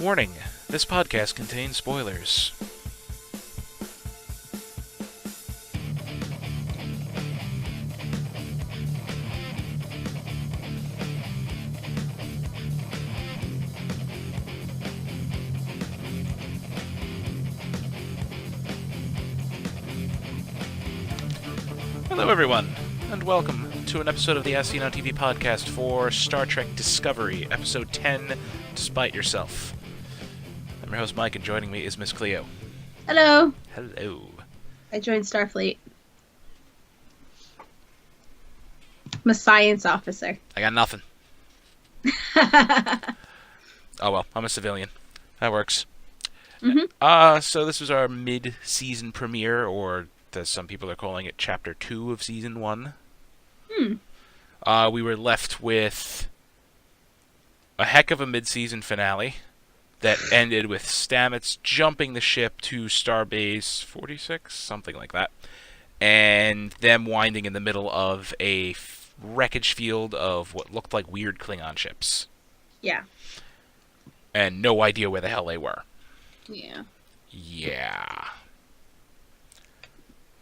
Warning, this podcast contains spoilers. Hello everyone, and welcome to an episode of the As Seen on TV podcast for Star Trek Discovery, Episode 10, Despite Yourself. I'm your host Mike, and joining me is Miss Cleo. Hello. Hello. I joined Starfleet. I'm a science officer. I got nothing. Oh well, I'm a civilian. That works. Mm-hmm. So this was our mid-season premiere, or as some people are calling it, Chapter 2 of Season 1. We were left with a heck of a mid-season finale that ended with Stamets jumping the ship to Starbase 46, something like that, and them winding in the middle of a wreckage field of what looked like weird Klingon ships. Yeah. And no idea where the hell they were. Yeah. Yeah.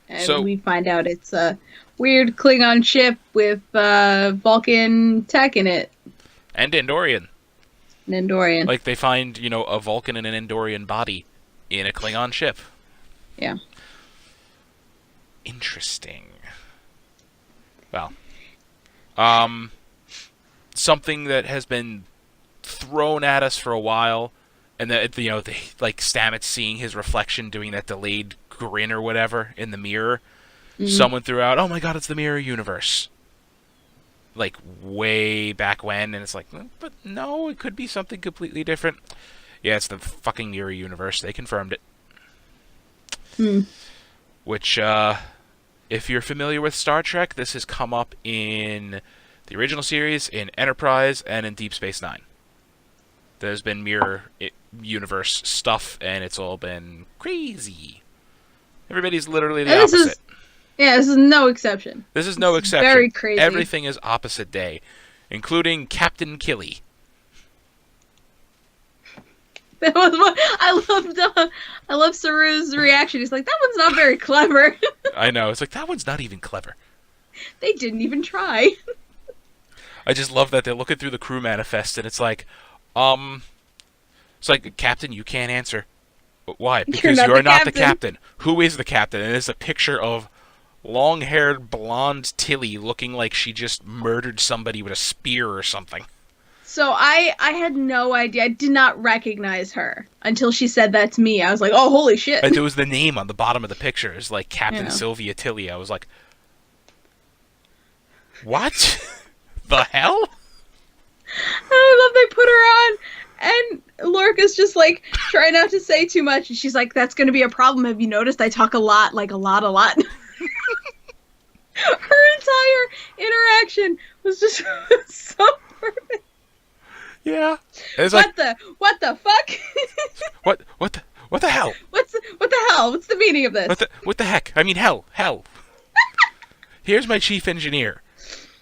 And So- we find out it's a weird Klingon ship with Vulcan tech in it. And Andorian. An Andorian. Like, they find, a Vulcan and an Andorian body in a Klingon ship. Yeah. Interesting. Well, something that has been thrown at us for a while, and that like Stamets seeing his reflection doing that delayed grin or whatever in the mirror. Mhm. Someone threw out, "Oh my God, it's the mirror universe!" Like way back when, and it's like, but no, it could be something completely different. Yeah, it's the fucking mirror universe. They confirmed it. Hmm. Which, if you're familiar with Star Trek, this has come up in the original series, in Enterprise, and in Deep Space Nine. There's been mirror universe stuff, and it's all been crazy. Everybody's literally the opposite. This is no exception. This is no exception. Very crazy. Everything is opposite day, including Captain Killy. That was what I love Saru's reaction. He's like, that one's not very clever. I know. It's like, that one's not even clever. They didn't even try. I just love that they're looking through the crew manifest, and it's like, it's like, Captain, you can't answer. Why? Because you're not the captain. Who is the captain? And it's a picture of long-haired blonde Tilly looking like she just murdered somebody with a spear or something. So I had no idea. I did not recognize her until she said that to me. I was like, oh, holy shit. There was the name on the bottom of the picture. It's like Captain Yeah. Sylvia Tilly. I was like, what? The hell? I love they put her on, and Lorca's just like, try not to say too much. And she's like, that's going to be a problem. Have you noticed I talk a lot, like a lot? Her entire interaction was just so perfect. Yeah. It's What like, the fuck? what the hell? What the hell? What's the meaning of this? What the heck? I mean, hell. Here's my chief engineer.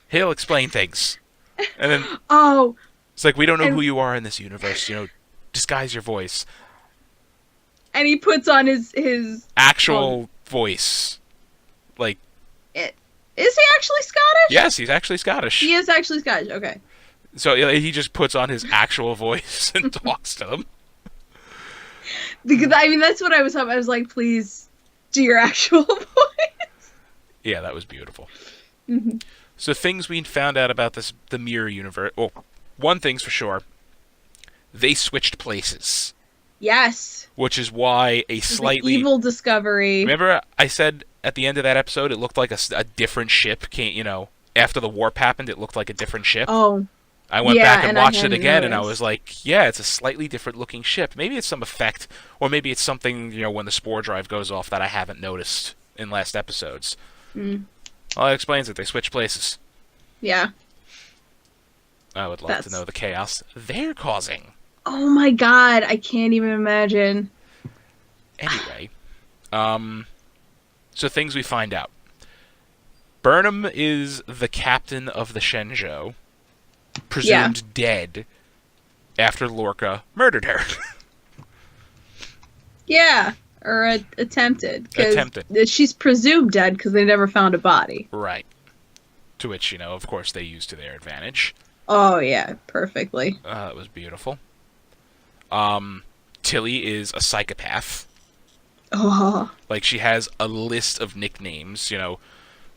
He'll explain things. And then Oh, it's like, we don't know who you are in this universe. Disguise your voice. and he puts on his Actual voice. Like, Is he actually Scottish? yes, he's actually Scottish. He is actually Scottish. Okay. So he just puts on his actual voice and talks to them. Because that's what I was hoping. I was like, please do your actual voice. Yeah, that was beautiful. Mhm. So things we found out about the mirror universe. Well, one thing's for sure. They switched places. Yes. Which is why a It's an slightly... evil discovery. Remember I said at the end of that episode it looked like a different ship came, after the warp happened it looked like a different ship. Oh. I went yeah, back and I watched it hadn't again and I noticed. was like, yeah, it's a slightly different looking ship. Maybe it's some effect, or maybe it's something, when the spore drive goes off that I haven't noticed in last episodes. Mm. Well, that explains it. They switch places. Yeah. I would love to know the chaos they're causing. Oh my god, I can't even imagine. Anyway, so things we find out. Burnham is the captain of the Shenzhou, presumed dead after Lorca murdered her. Yeah, or attempted, because Attempted. she's presumed dead because they never found a body. Right. To which, of course, they used to their advantage. Oh yeah, perfectly. That was beautiful. Tilly is a psychopath. Oh, Like, she has a list of nicknames,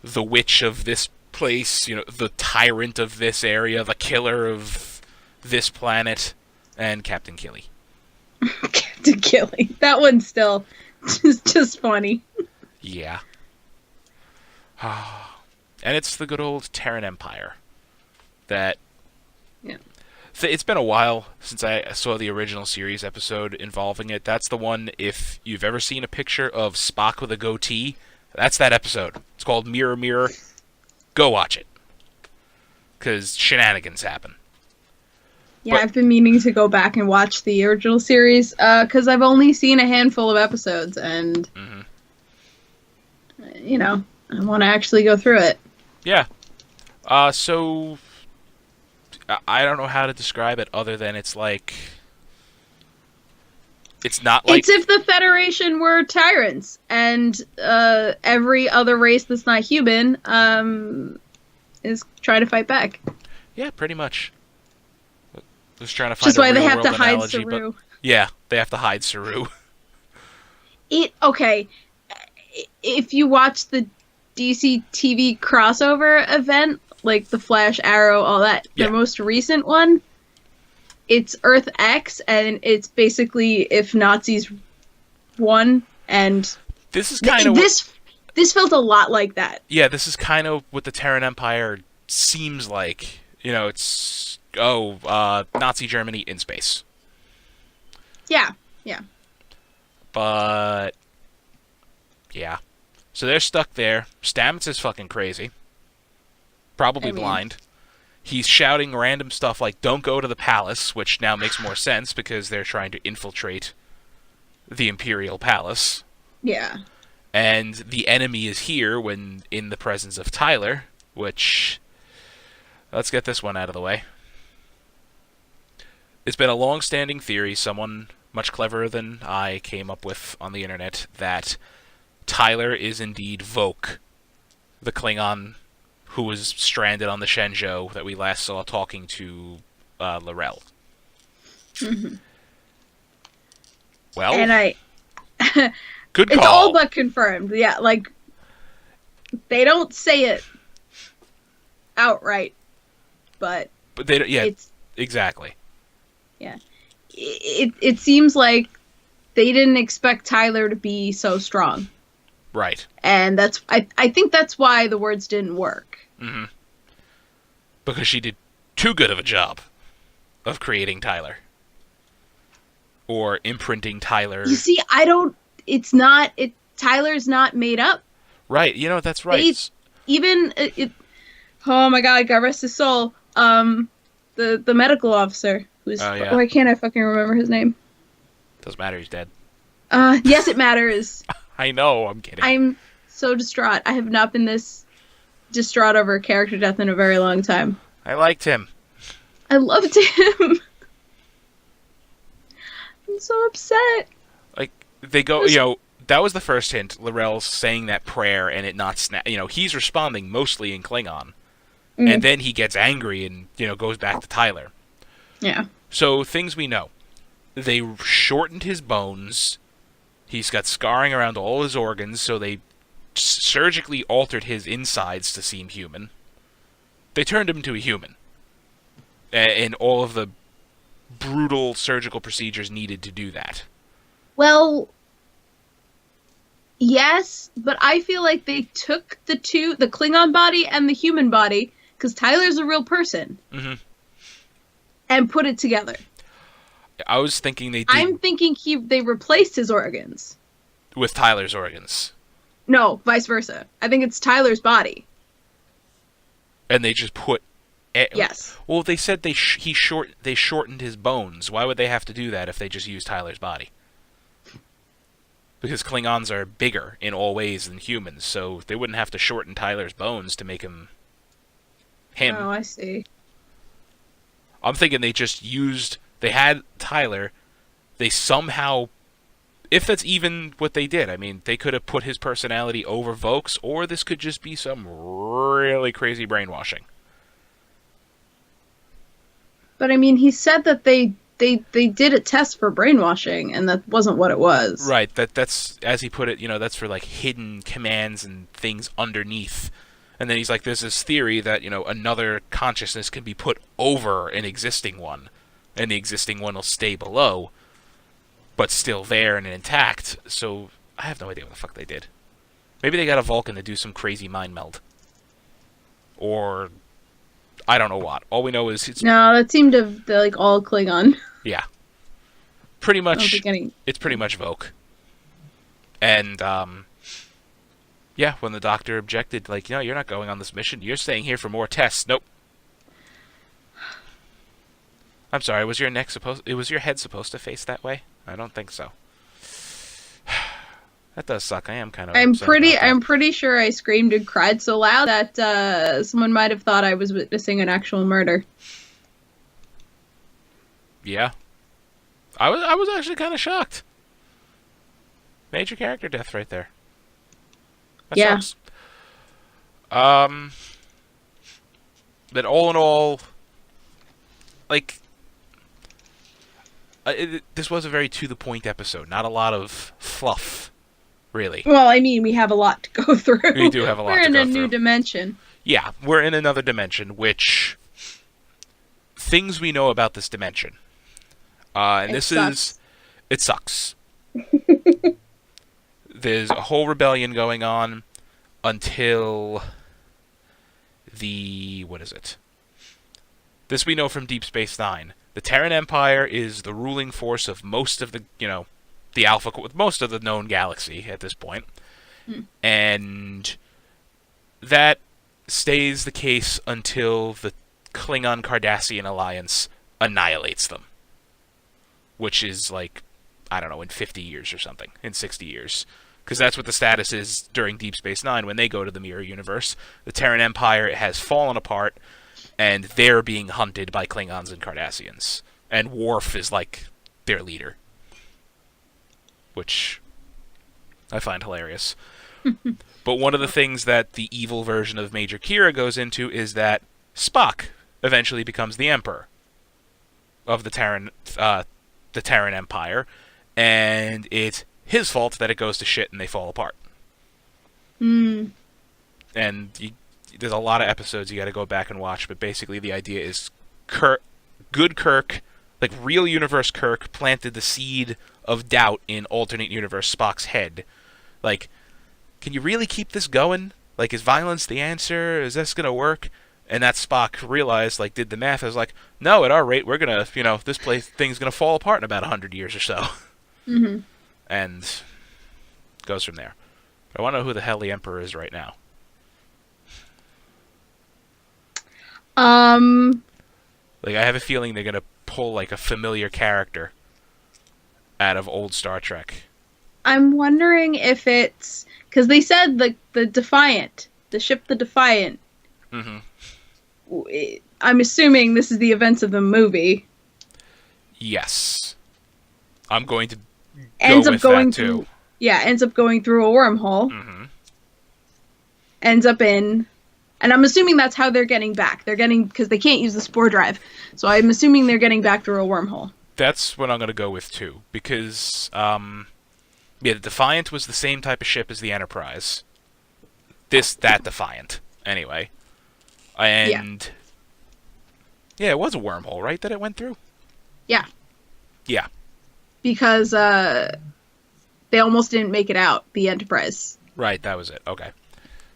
the witch of this place, the tyrant of this area, the killer of this planet, and Captain Killy. Captain Killy. That one's still just funny. Yeah. And it's the good old Terran Empire. That... Yeah. It's been a while since I saw the original series episode involving it. That's the one, if you've ever seen a picture of Spock with a goatee, that's that episode. It's called Mirror Mirror. Go watch it. Because shenanigans happen. Yeah, But- I've been meaning to go back and watch the original series, because I've only seen a handful of episodes, and, I want to actually go through it. Yeah. So... I don't know how to describe it other than it's like... It's not like... It's if the Federation were tyrants, and every other race that's not human is trying to fight back. Yeah, pretty much. Just trying to find Just a why they real have to world hide analogy, Saru. but yeah, they have to hide Saru. Okay. If you watch the DC TV crossover event, like the Flash, Arrow, all that, Yeah. the most recent one, it's Earth X, and it's basically if Nazis won, and This is kind of this felt a lot like that. yeah. This is kind of what the Terran Empire seems like. It's Nazi Germany in space, Yeah. but yeah. So they're stuck there. Stamets is fucking crazy. Probably blind. He's shouting random stuff like, don't go to the palace, which now makes more sense because they're trying to infiltrate the Imperial Palace. Yeah. And the enemy is here when in the presence of Tyler, which... Let's get this one out of the way. It's been a long-standing theory, someone much cleverer than I came up with on the internet, that Tyler is indeed Voke, the Klingon who was stranded on the Shenzhou that we last saw talking to L'Rell. Mm-hmm. Well, And good call. it's all but confirmed. Yeah, like, they don't say it outright, but But they don't, yeah, it's exactly. it seems like they didn't expect Tyler to be so strong, Right. and that's I think that's why the words didn't work. Mm-hmm. Because she did too good of a job of creating Tyler. Or imprinting Tyler. You see, Tyler's not made up. Right, that's right. Oh my god, God rest his soul. The medical officer who's Oh, yeah. why can't I fucking remember his name? Doesn't matter, he's dead. Yes, it matters. I know, I'm kidding. I'm so distraught. I have not been this distraught over a character death in a very long time. I liked him. I loved him. I'm so upset. Like, they go, that was the first hint. L'Rell's saying that prayer and it not snap. He's responding mostly in Klingon. And then he gets angry and, goes back to Tyler. Yeah. So, things we know. They shortened his bones. He's got scarring around all his organs, so they surgically altered his insides to seem human. They turned him into a human. And all of the brutal surgical procedures needed to do that. Well, yes, but I feel like they took the Klingon body and the human body, because Tyler's a real person, and put it together. I was thinking they did I'm thinking they replaced his organs. with Tyler's organs. No, vice versa. I think it's Tyler's body. And they just put... Yes. Well, they said they shortened his bones. Why would they have to do that if they just used Tyler's body? Because Klingons are bigger in all ways than humans, so they wouldn't have to shorten Tyler's bones to make him... Oh, I see. I'm thinking they just used... They had Tyler, they somehow if that's even what they did. I mean, they could have put his personality over Voke's, or this could just be some really crazy brainwashing. But I mean, he said that they did a test for brainwashing, and that wasn't what it was. Right. That's, as he put it, that's for like hidden commands and things underneath. And then he's like, there's this theory that, another consciousness can be put over an existing one, and the existing one will stay below, but still there and intact. So I have no idea what the fuck they did. Maybe they got a Vulcan to do some crazy mind meld. Or I don't know what. All we know is it's... No, that seemed to like all Klingon. Yeah. Pretty much, it's pretty much Voke. And, yeah, when the doctor objected, like, you're not going on this mission. You're staying here for more tests. Nope. I'm sorry, was your head supposed to face that way? I don't think so. That does suck. I am kind of I'm pretty sure I screamed and cried so loud that someone might have thought I was witnessing an actual murder. Yeah. I was actually kind of shocked. Major character death right there. That sucks. But all in all, like, this was a very to-the-point episode. Not a lot of fluff, really. Well, I mean, we have a lot to go through. We do have a lot to go through. We're in a new dimension. Yeah, we're in another dimension, which... Things we know about this dimension. And it sucks. There's a whole rebellion going on until what is it? This we know from Deep Space Nine. The Terran Empire is the ruling force of most of the, the Alpha, with most of the known galaxy at this point. And that stays the case until the Klingon-Cardassian alliance annihilates them. Which is like, I don't know, in 50 years or something. In 60 years. Because that's what the status is during Deep Space Nine when they go to the Mirror Universe. The Terran Empire has fallen apart, and they're being hunted by Klingons and Cardassians. And Worf is like their leader. Which I find hilarious. But one of the things that the evil version of Major Kira goes into is that Spock eventually becomes the Emperor of the Terran Empire, and it's his fault that it goes to shit and they fall apart. And there's a lot of episodes you got to go back and watch, but basically the idea is good Kirk, like real universe Kirk, planted the seed of doubt in alternate universe Spock's head. Like, can you really keep this going? Like, is violence the answer? Is this gonna work? And that Spock realized, like, did the math. I was like, no, at our rate, we're gonna, this thing's gonna fall apart in about 100 years or so. And goes from there. I want to know who the hell the Emperor is right now. Like, I have a feeling they're gonna pull, like, a familiar character out of old Star Trek. I'm wondering if it's... Because they said, like, the Defiant. The ship the Defiant. I'm assuming this is the events of the movie. Yes. I'm going to ends go up with going that, too. Ends up going through a wormhole. Ends up in... And I'm assuming that's how they're getting back. They're getting... Because they can't use the spore drive. So I'm assuming they're getting back through a wormhole. That's what I'm going to go with, too. Because, the Defiant was the same type of ship as the Enterprise. That Defiant, anyway. And... Yeah, it was a wormhole, right, that it went through? Yeah. Yeah. Because, they almost didn't make it out, the Enterprise. Right, that was it. Okay.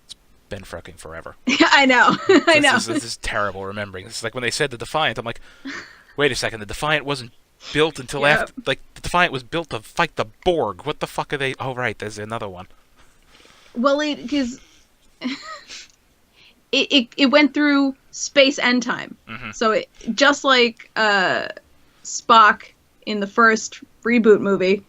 It's been fucking forever. I know. I know. This is terrible remembering. This is like when they said the Defiant, I'm like, wait a second, the Defiant wasn't built until after... Like, the Defiant was built to fight the Borg. What the fuck are they... Oh, right, there's another one. Well, because... It went through space and time. So just like Spock in the first reboot movie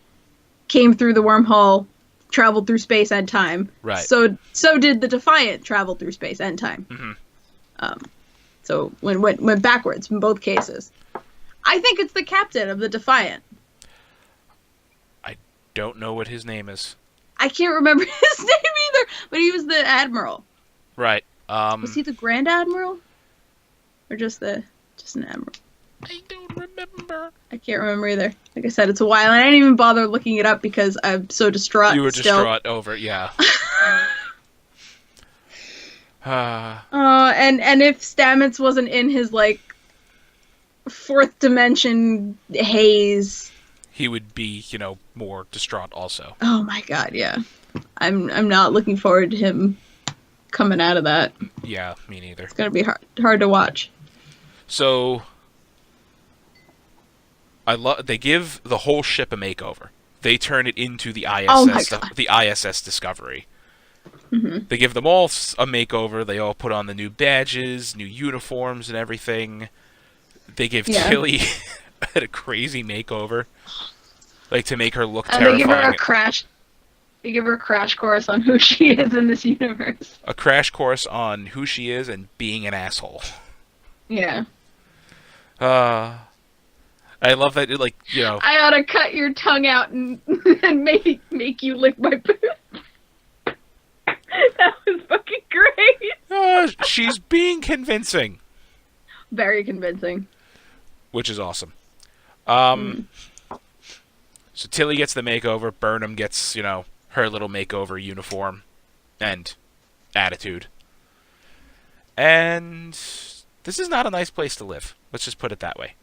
came through the wormhole, traveled through space and time. Right. So did the Defiant travel through space and time. So went backwards in both cases. I think it's the captain of the Defiant. don't know what his name is. I can't remember his name either, but he was the admiral. Right. Was he the Grand Admiral? Or just an admiral? I don't remember. I can't remember either. Like I said, it's a while, and I didn't even bother looking it up because I'm so distraught. You were still. distraught over it, yeah. And if Stamets wasn't in his like fourth dimension haze, he would be, more distraught also. Oh my god, yeah. I'm not looking forward to him coming out of that. Yeah, me neither. It's gonna be hard to watch. So they give the whole ship a makeover. They turn it into the ISS Discovery. Mm-hmm. They give them all a makeover. They all put on the new badges, new uniforms, and everything. They give Tilly a crazy makeover, like to make her look terrifying. They give her a crash course on who she is in this universe. A crash course on who she is and being an asshole. Yeah. I love that, I ought to cut your tongue out and make you lick my poop. That was fucking great. She's being convincing. Very convincing. Which is awesome. So Tilly gets the makeover. Burnham gets, her little makeover uniform and attitude. And this is not a nice place to live. Let's just put it that way.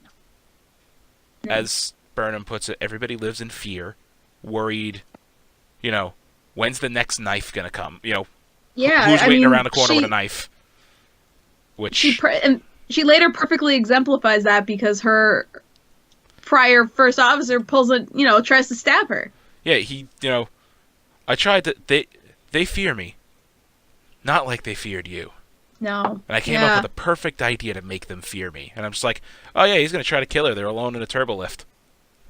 No. As Burnham puts it, everybody lives in fear, worried, when's the next knife going to come? Who's waiting around the corner with a knife? Which she later perfectly exemplifies that because her prior first officer tries to stab her. Yeah, I tried to. They fear me, not like they feared you. No. And I came up with a perfect idea to make them fear me. And I'm just like, oh yeah, he's going to try to kill her. They're alone in a turbo lift.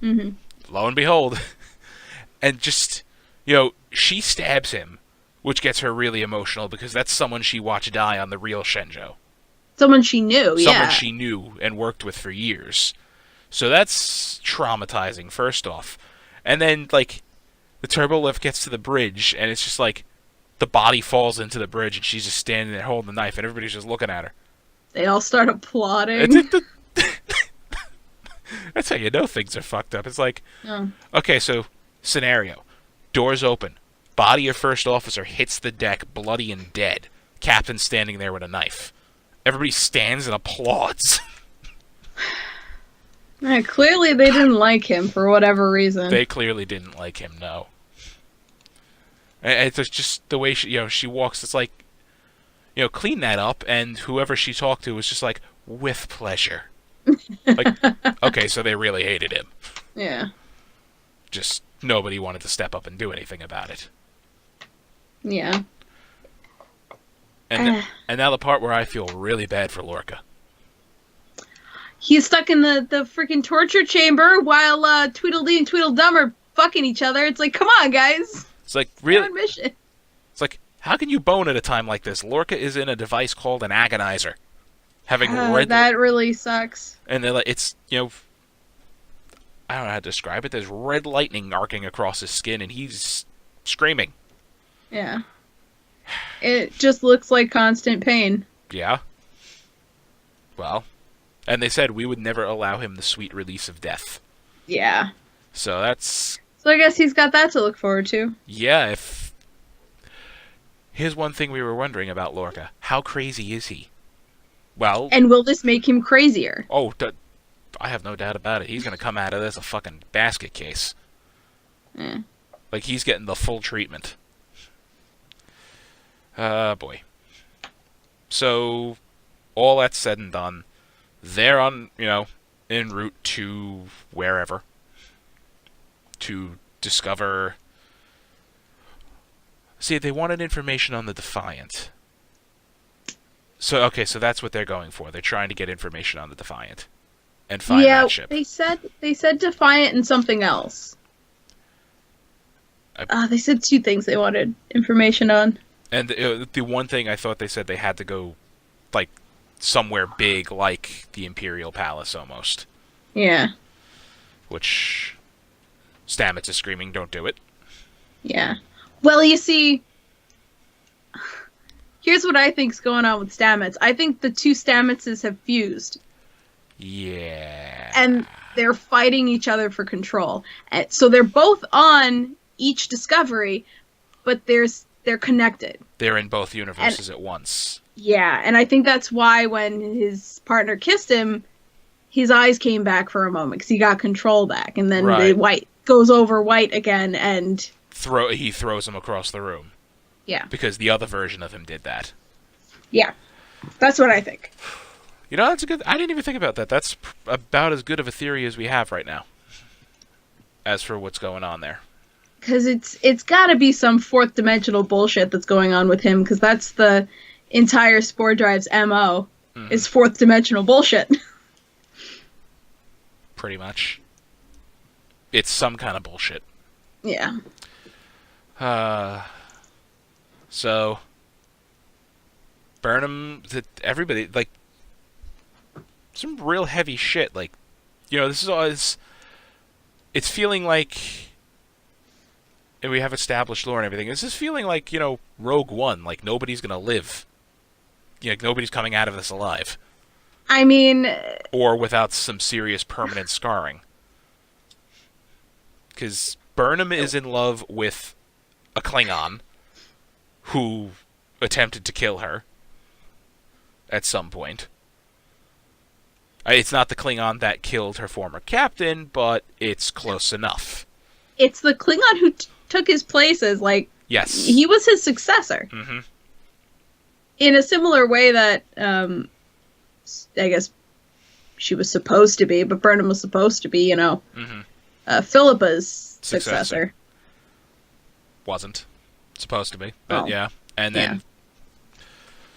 Mm-hmm. Lo and behold. And just, she stabs him, which gets her really emotional because that's someone she watched die on the real Shenzhou. Someone she knew, Someone she knew and worked with for years. So that's traumatizing, first off. And then, the turbo lift gets to the bridge, and it's just the body falls into the bridge, and she's just standing there holding the knife, and everybody's just looking at her. They all start applauding. That's how you know things are fucked up. It's okay, so, scenario. Doors open. Body of first officer hits the deck, bloody and dead. Captain standing there with a knife. Everybody stands and applauds. Clearly they didn't like him for whatever reason. They clearly didn't like him, no. It's just the way she walks. It's clean that up, and whoever she talked to was just with pleasure. Okay, so they really hated him. Yeah. Just nobody wanted to step up and do anything about it. Yeah. And now the part where I feel really bad for Lorca. He's stuck in the freaking torture chamber while Tweedledee and Tweedledum are fucking each other. It's come on, guys. It's really? On mission. It's how can you bone at a time like this? Lorca is in a device called an agonizer. That really sucks. And they're it's, I don't know how to describe it. There's red lightning arcing across his skin, and he's screaming. Yeah. It just looks like constant pain. Yeah. Well, and they said we would never allow him the sweet release of death. Yeah. So that's... So I guess he's got that to look forward to. Yeah, Here's one thing we were wondering about Lorca. How crazy is he? Well... And will this make him crazier? Oh, I have no doubt about it. He's going to come out of this a fucking basket case. He's getting the full treatment. Boy. So, all that's said and done, they're on, en route to wherever to discover... See, they wanted information on the Defiant. So, okay, so that's what they're going for. They're trying to get information on the Defiant. And find that ship. They said Defiant and something else. They said two things they wanted information on. And the one thing I thought they said they had to go, somewhere big, like the Imperial Palace, almost. Yeah. Which... Stamets is screaming, "Don't do it." Yeah. Well, you see, here's what I think's going on with Stamets. I think the two Stametses have fused. Yeah. And they're fighting each other for control. And so they're both on each discovery, but they're connected. They're in both universes at once. Yeah, and I think that's why when his partner kissed him, his eyes came back for a moment because he got control back, and then the white goes over white again, and he throws him across the room. Yeah. Because the other version of him did that. Yeah, that's what I think. You know, that's a good... I didn't even think about that. That's about as good of a theory as we have right now. As for what's going on there. Because it's got to be some fourth dimensional bullshit that's going on with him, because that's the entire Spore Drive's MO, is fourth dimensional bullshit. Pretty much. It's some kind of bullshit. Yeah. So... Burnham... Everybody, like... Some real heavy shit, like... You know, this is all... It's feeling like... And we have established lore and everything. This is feeling like, you know, Rogue One. Like, nobody's gonna live. You know, nobody's coming out of this alive. I mean... Or without some serious permanent scarring. Because Burnham is in love with a Klingon who attempted to kill her at some point. It's not the Klingon that killed her former captain, but it's close enough. It's the Klingon who took his place as, like... Yes. He was his successor. Mm-hmm. In a similar way that, I guess she was supposed to be, but Burnham was supposed to be, you know, Philippa's successor. Wasn't. Supposed to be, but yeah. And then... Yeah.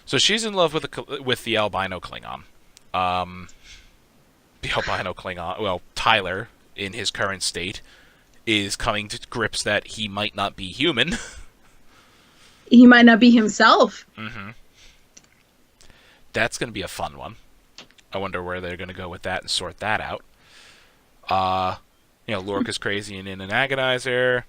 So she's in love with the albino Klingon. The albino Klingon... Well, Tyler, in his current state, is coming to grips that he might not be human. He might not be himself. Mm-hmm. That's going to be a fun one. I wonder where they're going to go with that and sort that out. You know, Lorca's crazy and in an agonizer.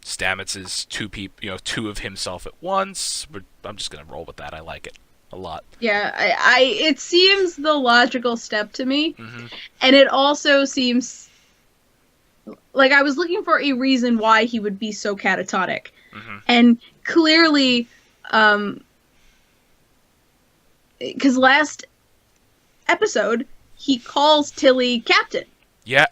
Stamets is two of himself at once. But I'm just going to roll with that. I like it a lot. Yeah, it seems the logical step to me. Mm-hmm. And it also seems... Like, I was looking for a reason why he would be so catatonic. Mm-hmm. And clearly... Because last episode, he calls Tilly captain. Yeah.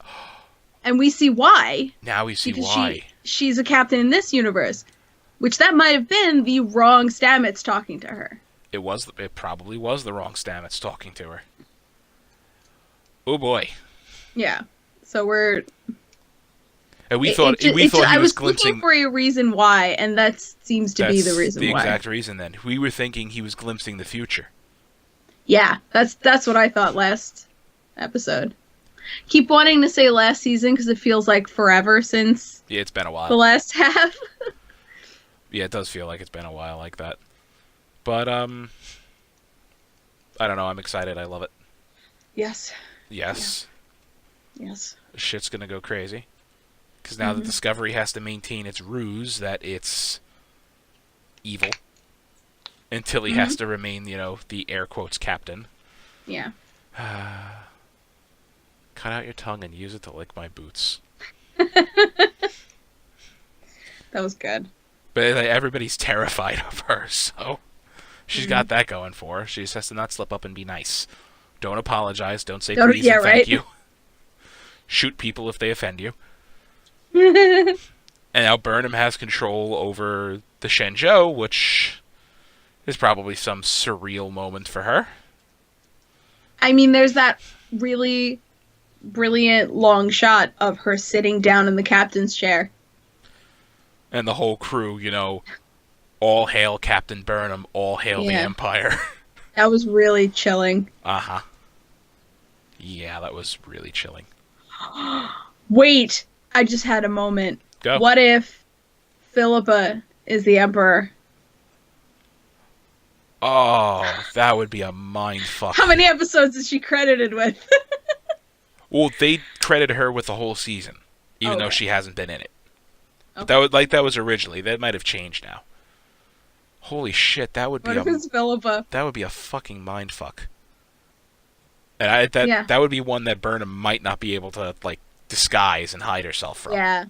And we see why. Now we see why. She's a captain in this universe. Which that might have been the wrong Stamets talking to her. It probably was the wrong Stamets talking to her. Oh boy. Yeah. So we're... And we thought he was glimpsing... I was looking for a reason why, and that seems to be the reason why. That's the exact reason then. We were thinking he was glimpsing the future. Yeah, that's what I thought last episode. Keep wanting to say last season because it feels like forever since... Yeah, it's been a while. The last half. Yeah, it does feel like it's been a while like that. But, I don't know. I'm excited. I love it. Yes. Yes. Yeah. Yes. Shit's gonna go crazy. Because now the Discovery has to maintain its ruse that it's evil. Until he has to remain, you know, the air quotes captain. Yeah. Cut out your tongue and use it to lick my boots. That was good. But like, everybody's terrified of her, so she's got that going for her. She just has to not slip up and be nice. Don't apologize. Don't say please and thank you. Shoot people if they offend you. And now Burnham has control over the Shenzhou, which is probably some surreal moment for her. I mean, there's that really brilliant long shot of her sitting down in the captain's chair. And the whole crew, you know, all hail Captain Burnham, all hail the Empire. That was really chilling. Uh-huh. Yeah, that was really chilling. Wait, I just had a moment. Go. What if Philippa is the Emperor? Oh, that would be a mindfuck. How many episodes is she credited with? Well, they credited her with the whole season, even though Okay. she hasn't been in it. But Okay. that was originally. That might have changed now. Holy shit, What if it's Philippa? that would be a fucking mind fuck. And Yeah. that would be one that Burnham might not be able to like disguise and hide herself from. Yeah.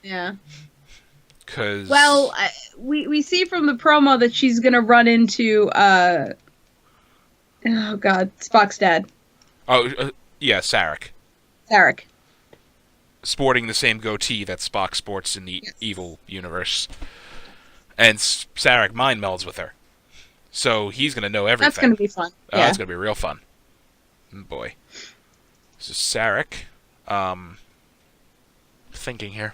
Yeah. Cause Well, we see from the promo that she's gonna run into oh god, Spock's dad, yeah, Sarek, Sarek. sporting the same goatee that Spock sports in the Yes. evil universe, and Sarek mind melds with her, so he's gonna know everything. That's gonna be fun. Oh, Yeah. that's gonna be real fun. Boy. So Sarek, thinking here.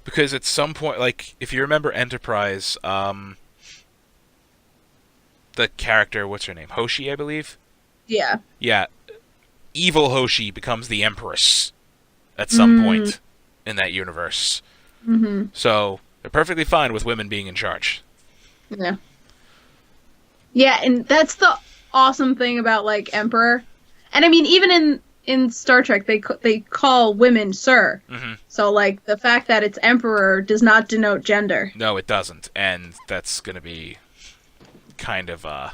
Because at some point, like, if you remember Enterprise, the character, what's her name? Hoshi, I believe? Yeah. Yeah. Evil Hoshi becomes the Empress at some point in that universe. Mm-hmm. So, they're perfectly fine with women being in charge. Yeah. Yeah, and that's the awesome thing about like Emperor, and I mean even in Star Trek they call women Sir. Mm-hmm. So like the fact that it's Emperor does not denote gender. No, it doesn't. And that's going to be kind of, oh,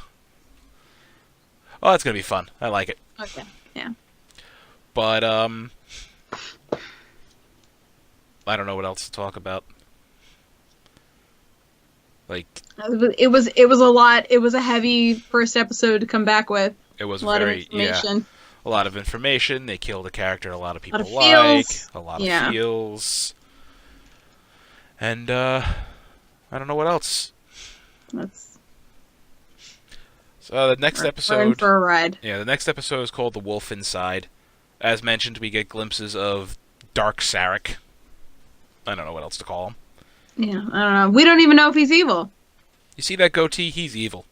that's going to be fun. I like it. Okay. Yeah. But, I don't know what else to talk about. Like, It was a lot. It was a heavy first episode to come back with. it was A lot of very, information. a lot of information. They killed a character a lot of people of like. feels. A lot Yeah. of feels. And, I don't know what else. That's So the next we're in episode... for a ride. Yeah, the next episode is called The Wolf Inside. As mentioned, we get glimpses of Dark Sarek. I don't know what else to call him. Yeah, I don't know. We don't even know if he's evil. You see that goatee? He's evil.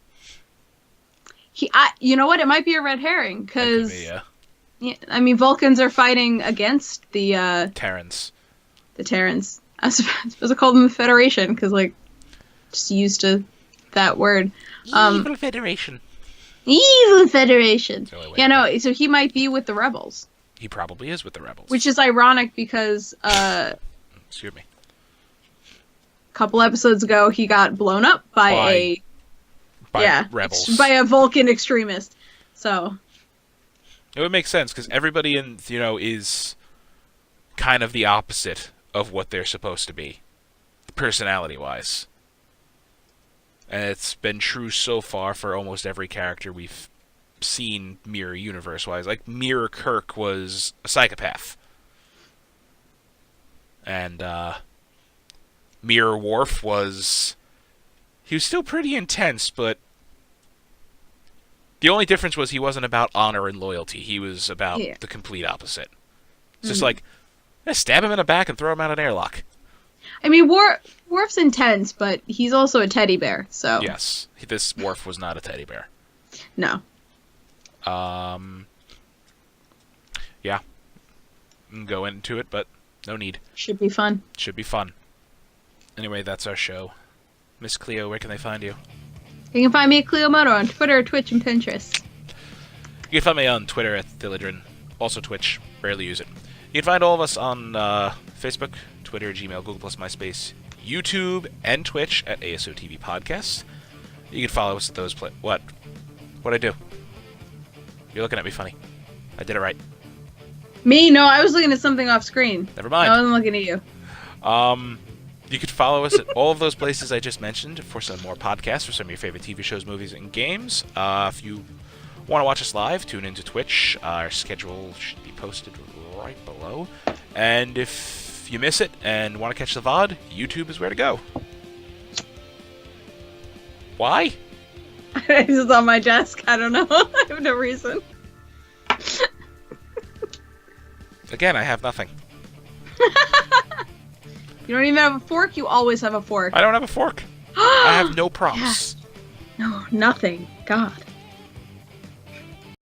You know what? It might be a red herring That could be, because I mean Vulcans are fighting against the Terrans. Terrans. I was supposed to call them the Federation because like just used to that word. Evil Federation. Evil Federation. So Yeah, no. So he might be with the rebels, He probably is with the rebels. which is ironic because Excuse me. couple episodes ago he got blown up by rebels. by a Vulcan extremist. So It would make sense because everybody in is kind of the opposite of what they're supposed to be, personality-wise. And it's been true so far for almost every character we've seen Mirror Universe-wise. Like Mirror Kirk was a psychopath, and Mirror Worf was still pretty intense, but the only difference was he wasn't about honor and loyalty. He was about the complete opposite. It's just like, stab him in the back and throw him out an airlock. I mean, Worf's intense, but he's also a teddy bear. So Yes, this Worf was not a teddy bear. no. Yeah. Go into it, but no need. Should be fun. Should be fun. Anyway, that's our show. Miss Cleo, where can they find you? You can find me at Cleo Moto on Twitter, Twitch, and Pinterest. You can find me on Twitter at Thilidrin. Also Twitch. Rarely use it. You can find all of us on Facebook, Twitter, Gmail, Google+, MySpace, YouTube, and Twitch at ASOTV Podcasts. You can follow us at those What? What'd I do? You're looking at me funny. I did it right. Me? No, I was looking at something off screen. Never mind. I wasn't looking at you. You could follow us at all of those places I just mentioned for some more podcasts for some of your favorite TV shows, movies, and games. If you want to watch us live, tune into Twitch. Our schedule should be posted right below. And if you miss it and want to catch the VOD, YouTube is where to go. Why? It's just on my desk. I don't know. I have no reason. Again, I have nothing. You don't even have a fork? You always have a fork. I don't have a fork. I have no props. No, nothing. God.